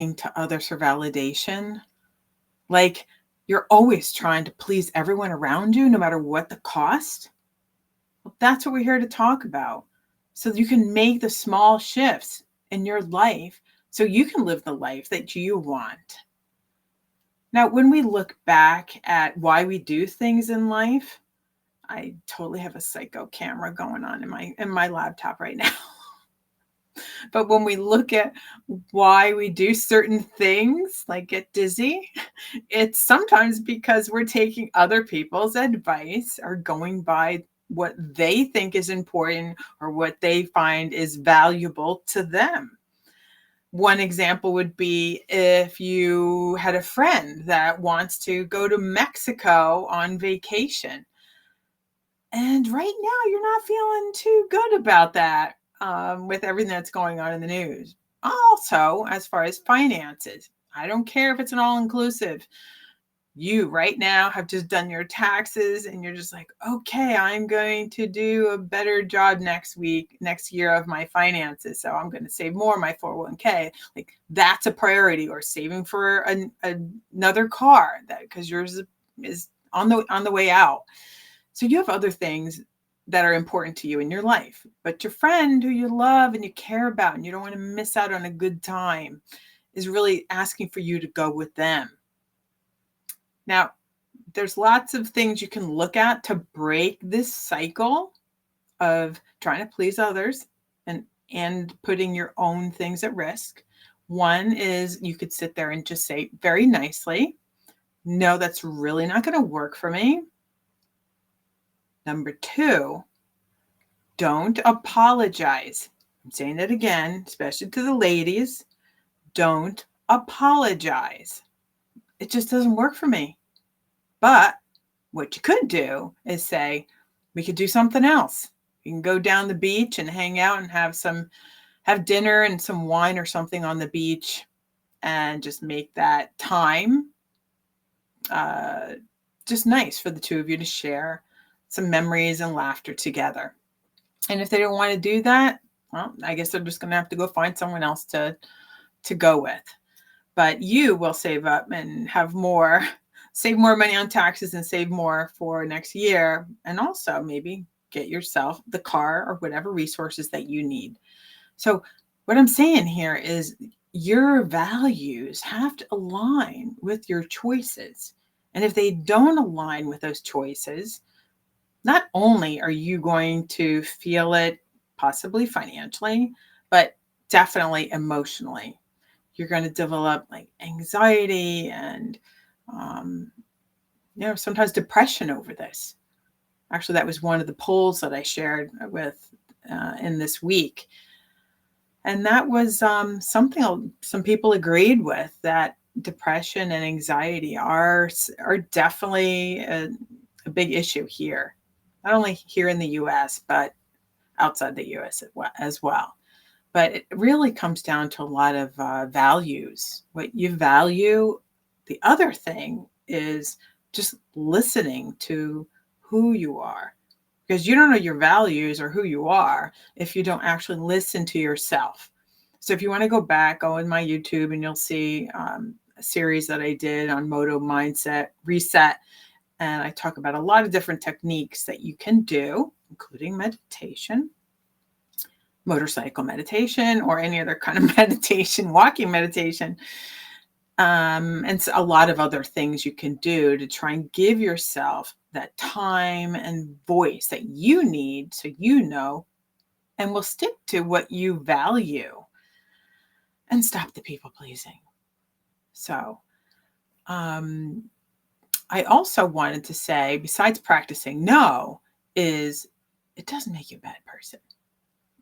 to others for validation. Like you're always trying to please everyone around you, no matter what the cost. Well, that's what we're here to talk about. So you can make the small shifts in your life so you can live the life that you want. Now, when we look back at why we do things in life, I totally have a psycho camera going on in my laptop right now. But when we look at why we do certain things, like get dizzy, it's sometimes because we're taking other people's advice or going by what they think is important or what they find is valuable to them. One example would be if you had a friend that wants to go to Mexico on vacation. And right now, you're not feeling too good about that with everything that's going on in the news. Also, as far as finances, I don't care if it's an all inclusive. You right now have just done your taxes and you're just like, okay, I'm going to do a better job next year of my finances. So I'm going to save more of my 401k. Like that's a priority, or saving for another car that because yours is on the way out. So you have other things that are important to you in your life, but your friend who you love and you care about and you don't want to miss out on a good time is really asking for you to go with them. Now, there's lots of things you can look at to break this cycle of trying to please others and putting your own things at risk. One is you could sit there and just say very nicely, no, that's really not going to work for me. Number two, don't apologize. I'm saying it again, especially to the ladies. Don't apologize. It just doesn't work for me. But what you could do is say, we could do something else. You can go down the beach and hang out and have dinner and some wine or something on the beach and just make that time just nice for the two of you to share some memories and laughter together. And if they don't want to do that, well, I guess they're just going to have to go find someone else to go with. But you will save up and save more money on taxes and save more for next year. And also maybe get yourself the car or whatever resources that you need. So what I'm saying here is your values have to align with your choices. And if they don't align with those choices, not only are you going to feel it possibly financially, but definitely emotionally. You're going to develop like anxiety and, sometimes depression over this. Actually, that was one of the polls that I shared with in this week. And that was something some people agreed with, that depression and anxiety are definitely a big issue here, not only here in the U.S., but outside the U.S. as well. But it really comes down to a lot of values, what you value. The other thing is just listening to who you are, because you don't know your values or who you are if you don't actually listen to yourself. So if you want to go in my YouTube and you'll see a series that I did on Moto Mindset Reset. And I talk about a lot of different techniques that you can do, including meditation, motorcycle meditation, or any other kind of meditation, walking meditation, and a lot of other things you can do to try and give yourself that time and voice that you need, so you know and will stick to what you value and stop the people pleasing. So I also wanted to say, besides practicing no, is it doesn't make you a bad person.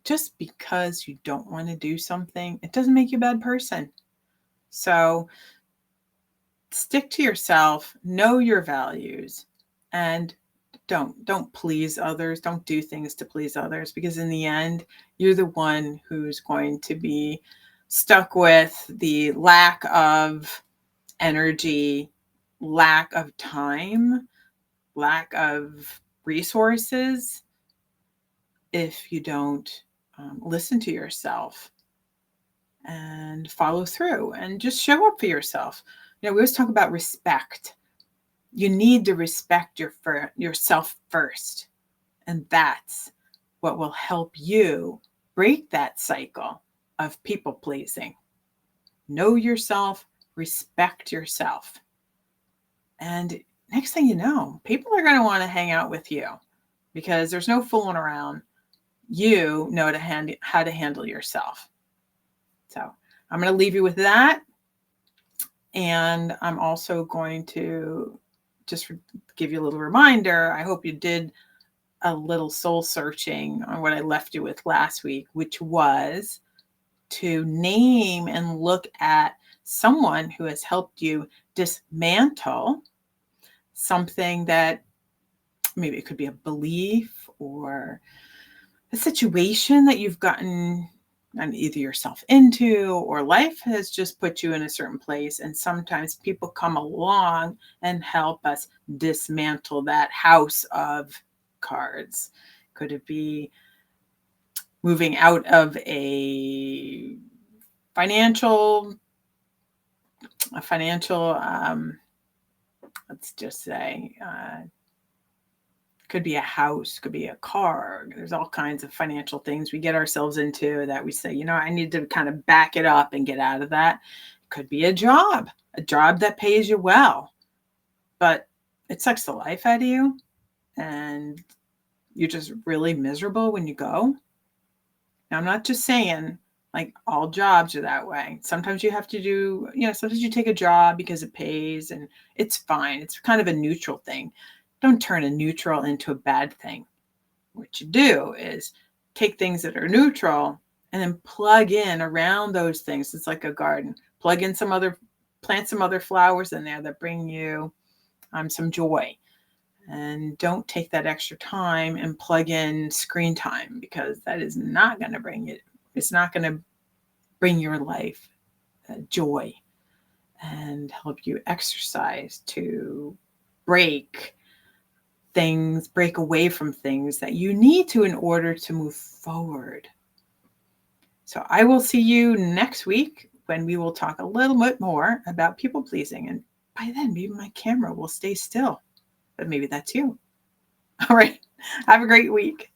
Just because you don't want to do something, it doesn't make you a bad person. So stick to yourself, know your values, and don't please others. Don't do things to please others, because in the end, you're the one who's going to be stuck with the lack of energy, lack of time, lack of resources if you don't listen to yourself and follow through and just show up for yourself. We always talk about respect. You need to respect yourself first. And that's what will help you break that cycle of people pleasing. Know yourself, respect yourself. And next thing you know, people are going to want to hang out with you because there's no fooling around. You know how to handle yourself. So I'm going to leave you with that. And I'm also going to just give you a little reminder. I hope you did a little soul searching on what I left you with last week, which was to name and look at someone who has helped you dismantle something that maybe it could be a belief or a situation that you've gotten either yourself into, or life has just put you in a certain place. And sometimes people come along and help us dismantle that house of cards. Could it be moving out of a financial, let's just say, could be a house, could be a car. There's all kinds of financial things we get ourselves into that we say, I need to kind of back it up and get out of that. Could be a job that pays you well, but it sucks the life out of you and you're just really miserable when you go. Now, I'm not just saying like all jobs are that way. Sometimes you have to do, sometimes you take a job because it pays and it's fine. It's kind of a neutral thing. Don't turn a neutral into a bad thing. What you do is take things that are neutral and then plug in around those things. It's like a garden. Plant some other flowers in there that bring you some joy. And don't take that extra time and plug in screen time, because that is not going to bring it. It's not going to bring your life joy and help you exercise to break away from things that you need to in order to move forward. So I will see you next week when we will talk a little bit more about people pleasing. And by then, maybe my camera will stay still, but maybe that's you. All right. Have a great week.